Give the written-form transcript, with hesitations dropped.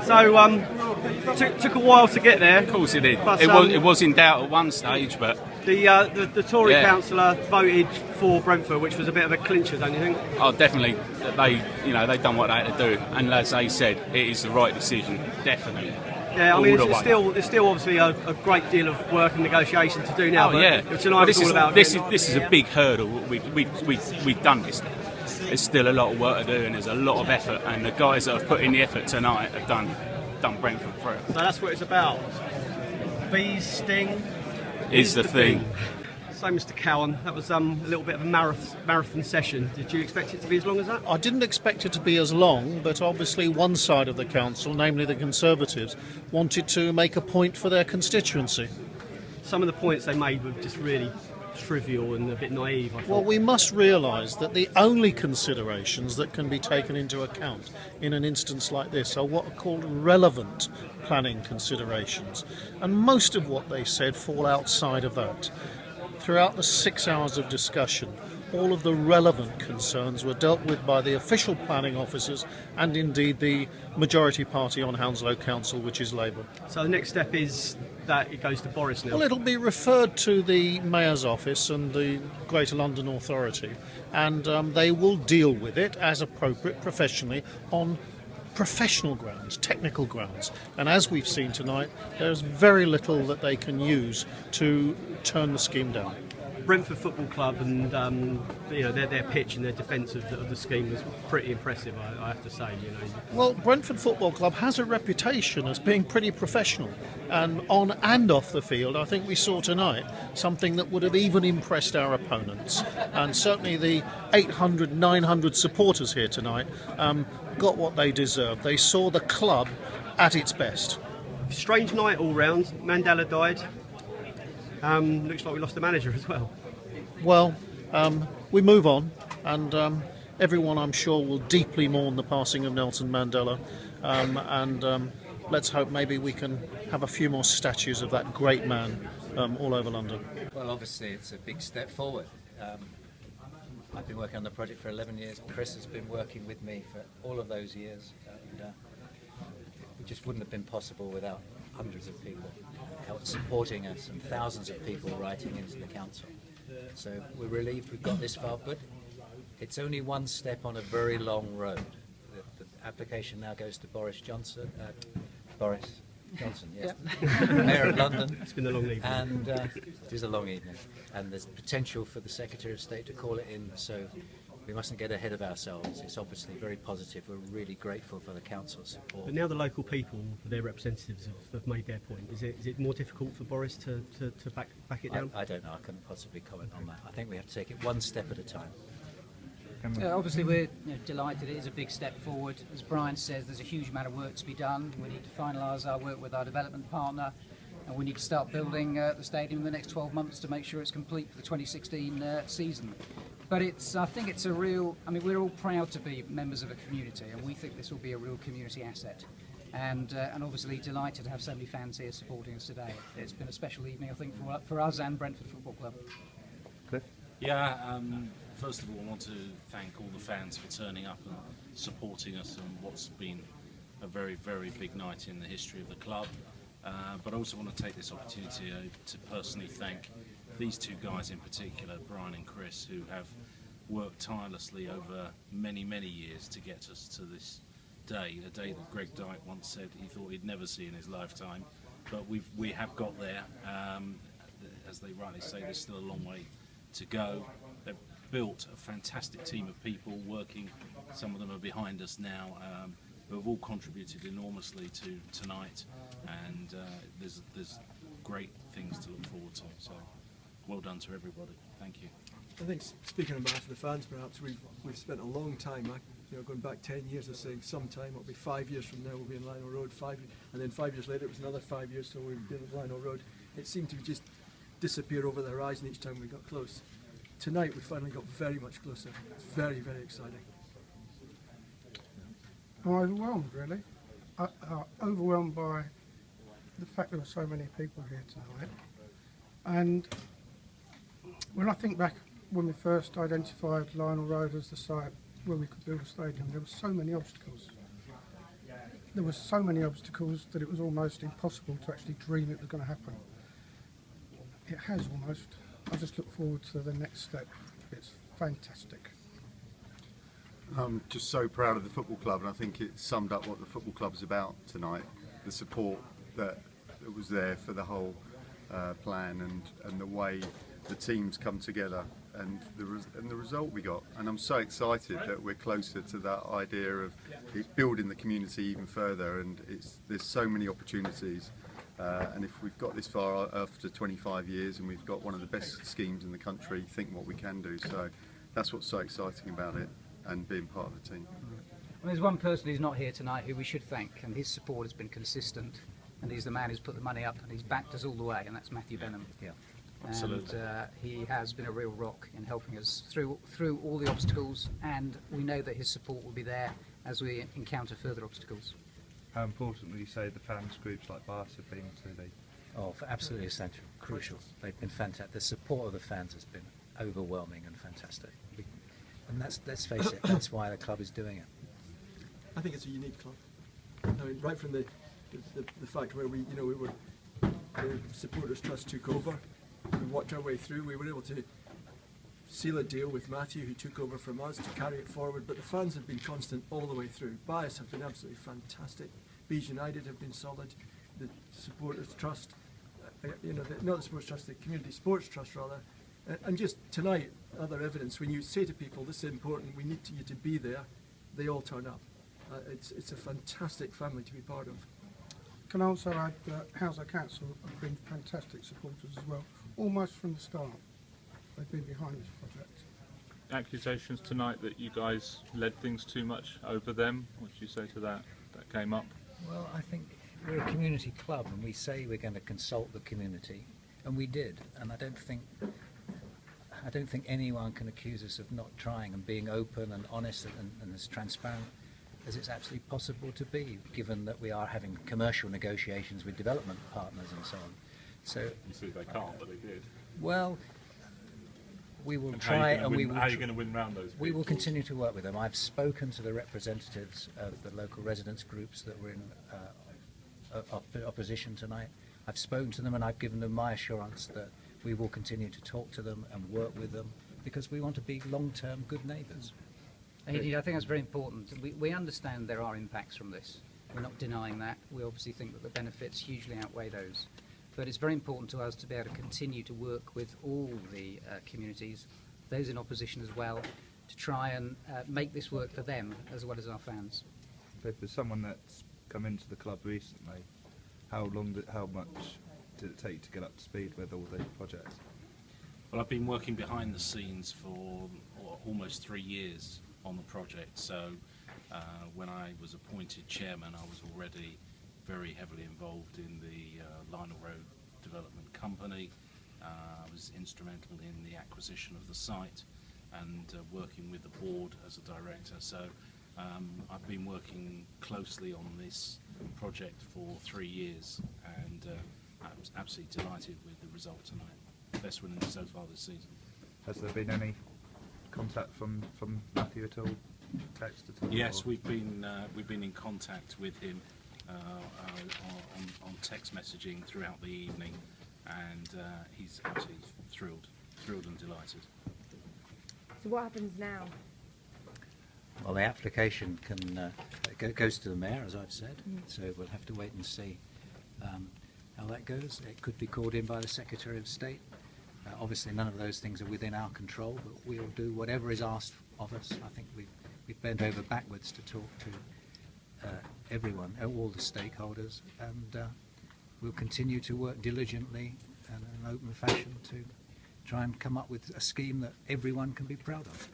So took a while to get there. Of course it did. But, It was in doubt at one stage, but the Tory councillor voted for Brentford, which was a bit of a clincher, don't you think? oh, definitely they've done what they had to do, and as they said, it is the right decision, definitely. Yeah, I mean, there's still obviously a great deal of work and negotiation to do now. Oh yeah, tonight was all about this is a big hurdle. We've done this. There's still a lot of work to do, and there's a lot of effort, and the guys that have put in the effort tonight have done Brentford through. So that's what it's about. Bees sting is the thing. So, Mr. Cowan, that was a little bit of a marathon session. Did you expect it to be as long as that? I didn't expect it to be as long, but obviously one side of the council, namely the Conservatives, wanted to make a point for their constituency. Some of the points they made were just really trivial and a bit naive, I thought. Well, we must realise that the only considerations that can be taken into account in an instance like this are what are called relevant planning considerations, and most of what they said fall outside of that. Throughout the 6 hours of discussion, all of the relevant concerns were dealt with by the official planning officers and indeed the majority party on Hounslow Council, which is Labour. So the next step is that it goes to Boris now? Well, it'll be referred to the Mayor's office and the Greater London Authority, and they will deal with it as appropriate professionally on professional grounds, technical grounds. And as we've seen tonight, there's very little that they can use to turn the scheme down. Brentford Football Club and their pitch and their defence of the scheme was pretty impressive, I have to say. Well, Brentford Football Club has a reputation as being pretty professional, and on and off the field, I think we saw tonight something that would have even impressed our opponents. And certainly the 800, 900 supporters here tonight got what they deserved. They saw the club at its best. Strange night all round. Mandela died. Looks like we lost the manager as well. Well, we move on, and everyone, I'm sure, will deeply mourn the passing of Nelson Mandela, and let's hope maybe we can have a few more statues of that great man all over London. Well, obviously it's a big step forward. I've been working on the project for 11 years. Chris has been working with me for all of those years, and it just wouldn't have been possible without hundreds of people supporting us and thousands of people writing into the council. So we're relieved we've got this far, but it's only one step on a very long road. The application now goes to Boris Johnson, yes, Mayor of London. It's been a long evening. And it is a long evening. And there's potential for the Secretary of State to call it in, so we mustn't get ahead of ourselves. It's obviously very positive. We're really grateful for the council's support. But now the local people, their representatives, have made their point. Is it more difficult for Boris to back it down? I don't know. I couldn't possibly comment on that. I think we have to take it one step at a time. Obviously we're delighted. It is a big step forward. As Brian says, there's a huge amount of work to be done. We need to finalise our work with our development partner, and we need to start building the stadium in the next 12 months to make sure it's complete for the 2016 season. But I think it's a real, we're all proud to be members of a community, and we think this will be a real community asset. And obviously delighted to have so many fans here supporting us today. It's been a special evening, I think, for us and Brentford Football Club. Cliff? Yeah, first of all, I want to thank all the fans for turning up and supporting us on what's been a very, very big night in the history of the club. But I also want to take this opportunity to personally thank these two guys in particular, Brian and Chris, who have worked tirelessly over many, many years to get us to this day, a day that Greg Dyke once said he thought he'd never see in his lifetime. But we have got there. As they rightly say, there's still a long way to go. They've built a fantastic team of people working. Some of them are behind us now, who have all contributed enormously to tonight, and there's great things to look forward to. So well done to everybody. Thank you. I think, speaking on behalf of the fans, perhaps we've spent a long time, going back 10 years, of saying sometime it'll be 5 years from now we'll be in Lionel Road, and then 5 years later it was another 5 years till we'll be in Lionel Road. It seemed to just disappear over the horizon each time we got close. Tonight we finally got very much closer. It's very, very exciting. I'm overwhelmed, really. Overwhelmed by the fact there were so many people here tonight. And when I think back when we first identified Lionel Road as the site where we could build a stadium, there were so many obstacles. there were so many obstacles that it was almost impossible to actually dream it was going to happen. It has almost. I just look forward to the next step. It's fantastic. I'm just so proud of the football club, and I think it summed up what the football club's about tonight. The support that was there for the whole plan, and the way the teams come together, and the result we got. And I'm so excited that we're closer to that idea of it building the community even further. And there's so many opportunities. And if we've got this far after 25 years, and we've got one of the best schemes in the country, think what we can do. So that's what's so exciting about it, and being part of the team. Well, there's one person who's not here tonight who we should thank, and his support has been consistent, and he's the man who's put the money up and he's backed us all the way, and that's Matthew Benham. Yeah, And absolutely. he has been a real rock in helping us through all the obstacles, and we know that his support will be there as we encounter further obstacles. How important would you say the fans groups like Bath have been to the... Oh, absolutely essential, crucial. They've been fantastic. The support of the fans has been overwhelming and fantastic. And let's face it, that's why the club is doing it. I think it's a unique club. I mean, right from the fact where we were, the Supporters Trust took over, we worked our way through, we were able to seal a deal with Matthew, who took over from us, to carry it forward, but the fans have been constant all the way through. Bias have been absolutely fantastic. Bees United have been solid. The Supporters Trust, not the Supporters Trust, the Community Sports Trust rather, and just tonight, other evidence, when you say to people, this is important, we need you to be there, they all turn up. It's a fantastic family to be part of. Can I also add that Houser Council have been fantastic supporters as well, almost from the start. They've been behind this project. Accusations tonight that you guys led things too much over them. What do you say to that? That came up. Well, I think we're a community club, and we say we're going to consult the community, and we did. And I don't think anyone can accuse us of not trying and being open and honest and as transparent as it's absolutely possible to be, given that we are having commercial negotiations with development partners and so on. So You see they can't, but they did. well, we will And try, and we will. How are you going to win round those people? We will continue to work with them. I've spoken to the representatives of the local residents groups that were in opposition tonight. I've spoken to them, and I've given them my assurance that we will continue to talk to them and work with them, because we want to be long-term good neighbours. Indeed, I think that's very important. We understand there are impacts from this. We're not denying that. We obviously think that the benefits hugely outweigh those. But it's very important to us to be able to continue to work with all the communities, those in opposition as well, to try and make this work for them as well as our fans. But for someone that's come into the club recently, how much did it take to get up to speed with all the projects? Well, I've been working behind the scenes for almost 3 years on the project. So when I was appointed chairman, I was already very heavily involved in the Lionel Road development company. I was instrumental in the acquisition of the site and working with the board as a director. So I've been working closely on this project for 3 years, and I was absolutely delighted with the result tonight. Best winning so far this season. Has there been any contact from Matthew at all? Text at all? Yes, or? we've been in contact with him on text messaging throughout the evening, and he's absolutely thrilled and delighted. So what happens now? Well, the application goes to the mayor, as I've said, so we'll have to wait and see how that goes. It could be called in by the Secretary of State. Obviously, none of those things are within our control, but we'll do whatever is asked of us. I think we've bent over backwards to talk to everyone, all the stakeholders, and we'll continue to work diligently and in an open fashion to try and come up with a scheme that everyone can be proud of.